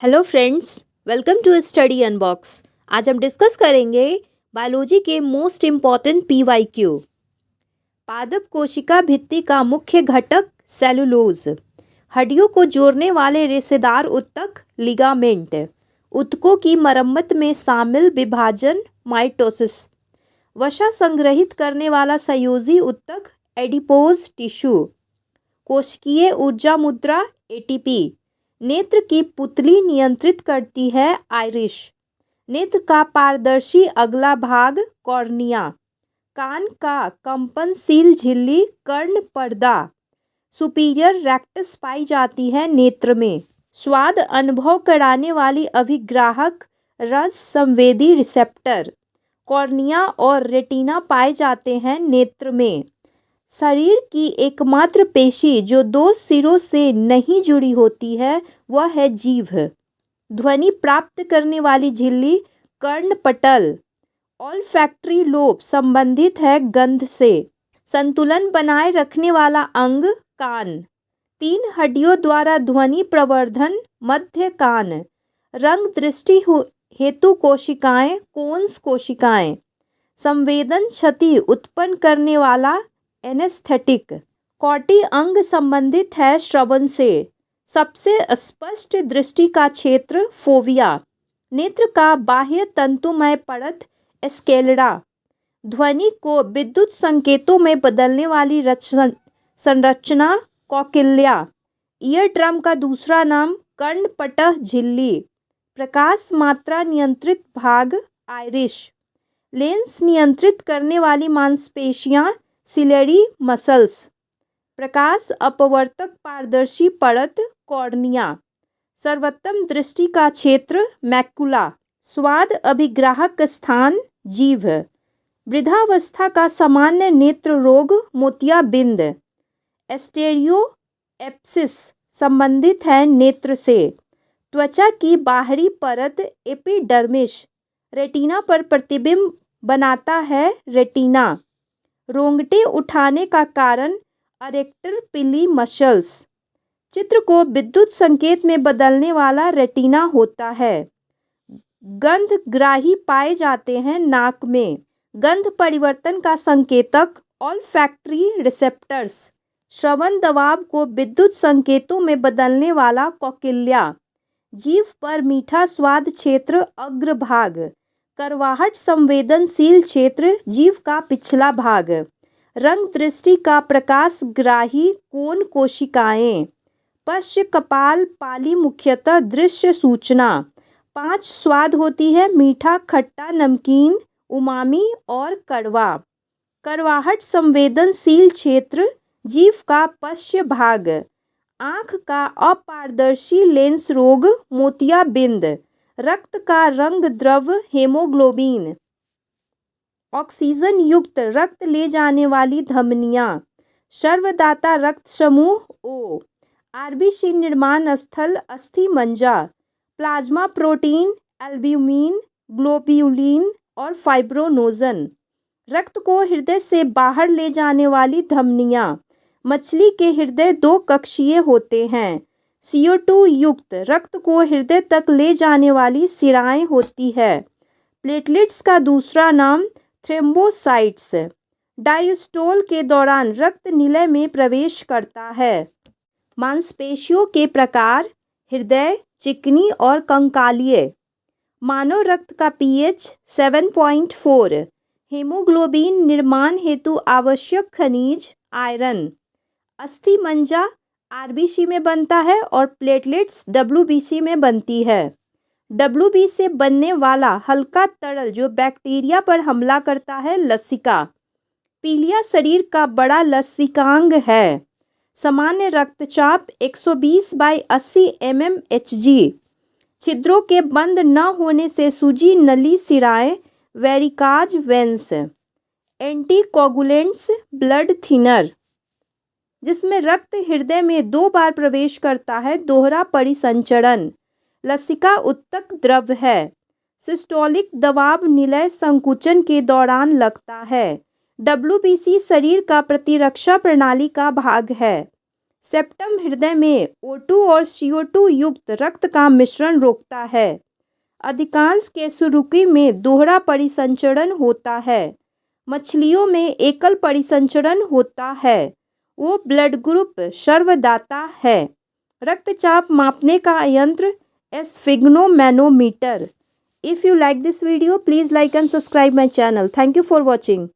Hello friends, welcome to study unbox. आज हम discuss करेंगे बायोलॉजी के मोस्ट इम्पॉर्टेंट पीवाईक्यू। पादप कोशिका भित्ति का मुख्य घटक सेलुलोज। हड्डियों को जोड़ने वाले रेशेदार ऊतक लिगामेंट। ऊतकों की मरम्मत में शामिल विभाजन माइटोसिस। वसा संग्रहित करने वाला संयोजी ऊतक एडिपोज टिश्यू। कोशिकीय ऊर्जा मुद्रा एटीपी। नेत्र की पुतली नियंत्रित करती है आइरिश। नेत्र का पारदर्शी अगला भाग कॉर्निया। कान का कंपनशील झिल्ली कर्ण पर्दा। सुपीरियर रेक्टस पाई जाती है नेत्र में। स्वाद अनुभव कराने वाली अभिग्राहक रस संवेदी रिसेप्टर कॉर्निया और रेटिना पाए जाते हैं नेत्र में। शरीर की एकमात्र पेशी जो दो सिरों से नहीं जुड़ी होती है वह है जीभ। ध्वनि प्राप्त करने वाली झिल्ली कर्णपटल। ऑल्फैक्टरी लोब संबंधित है गंध से। संतुलन बनाए रखने वाला अंग कान। 3 हड्डियों द्वारा ध्वनि प्रवर्धन मध्य कान। रंग दृष्टि हेतु कोशिकाएं कोन्स कोशिकाएं। संवेदन क्षति उत्पन्न करने वाला एनेस्थेटिक। कॉटी अंग संबंधित है श्रवण से। सबसे स्पष्ट दृष्टि का क्षेत्र फोविया। नेत्र का बाह्य तंतुमय परत स्केलेरा। ध्वनि को विद्युत संकेतों में बदलने वाली संरचना कॉकिल्या। ईयर ड्रम का दूसरा नाम कर्णपटह झिल्ली। प्रकाश मात्रा नियंत्रित भाग आइरिश। लेंस नियंत्रित करने वाली मांसपेशियां सिलेरी मसल्स। प्रकाश अपवर्तक पारदर्शी परत कॉर्निया। सर्वोत्तम दृष्टि का क्षेत्र मैकुला। स्वाद अभिग्राहक स्थान जीभ। वृद्धावस्था का सामान्य नेत्र रोग मोतियाबिंद। एस्टेरियोएप्सिस संबंधित है नेत्र से। त्वचा की बाहरी परत एपिडर्मिस रेटिना पर प्रतिबिंब बनाता है रेटिना। रोंगटे उठाने का कारण अरेक्टल पिली मसल्स। चित्र को विद्युत संकेत में बदलने वाला रेटिना होता है। गंध ग्राही पाए जाते हैं नाक में। गंध परिवर्तन का संकेतक ऑल्फैक्टरी रिसेप्टर्स। श्रवण दबाव को विद्युत संकेतों में बदलने वाला कॉकिल्या। जीभ पर मीठा स्वाद क्षेत्र अग्रभाग। करवाहट संवेदनशील क्षेत्र जीभ का पिछला भाग। रंग दृष्टि का प्रकाश ग्राही कोन कोशिकाएं। पश्च कपाल पाली मुख्यतः दृश्य सूचना। 5 स्वाद होती है मीठा खट्टा नमकीन उमामी और कड़वा। करवाहट संवेदनशील क्षेत्र जीभ का पश्च भाग। आँख का अपारदर्शी लेंस रोग मोतियाबिंद। रक्त का रंग द्रव हेमोग्लोबिन। ऑक्सीजन युक्त रक्त ले जाने वाली धमनियां। सर्वदाता रक्त समूह ओ। आरबीसी निर्माण स्थल अस्थि मज्जा। प्लाज्मा प्रोटीन एल्ब्यूमिन ग्लोब्यूलिन और फाइब्रोनोजन। रक्त को हृदय से बाहर ले जाने वाली धमनियां। मछली के हृदय 2 कक्षीय होते हैं। CO2 युक्त रक्त को हृदय तक ले जाने वाली शिराएं होती है। प्लेटलेट्स का दूसरा नाम थ्रोम्बोसाइट्स। डायस्टोल के दौरान रक्त निलय में प्रवेश करता है। मांसपेशियों के प्रकार हृदय चिकनी और कंकालीय। मानव रक्त का pH 7.4। हेमोग्लोबिन निर्माण हेतु आवश्यक खनिज आयरन। अस्थि मज्जा आरबीसी में बनता है और प्लेटलेट्स WBC में बनती है। WBC से बनने वाला हल्का तरल जो बैक्टीरिया पर हमला करता है लसिका। पीलिया शरीर का बड़ा लसिकांग है। सामान्य रक्तचाप 120/80 mmHg। छिद्रों के बंद न होने से सूजी नली सिराएं वेरिकाज वेंस। एंटीकोगुलेंट्स ब्लड थिनर जिसमें रक्त हृदय में 2 बार प्रवेश करता है दोहरा परिसंचरण। लसिका उत्तक द्रव है। सिस्टोलिक दबाव निलय संकुचन के दौरान लगता है। WBC शरीर का प्रतिरक्षा प्रणाली का भाग है। सेप्टम हृदय में O2 और CO2 युक्त रक्त का मिश्रण रोकता है। अधिकांश कशेरुकी में दोहरा परिसंचरण होता है। मछलियों में एकल परिसंचरण होता है। वो ब्लड ग्रुप सर्वदाता है। रक्तचाप मापने का यंत्र एस्फिग्नोमैनोमीटर। If you like this video, please like and subscribe my channel. Thank you for watching.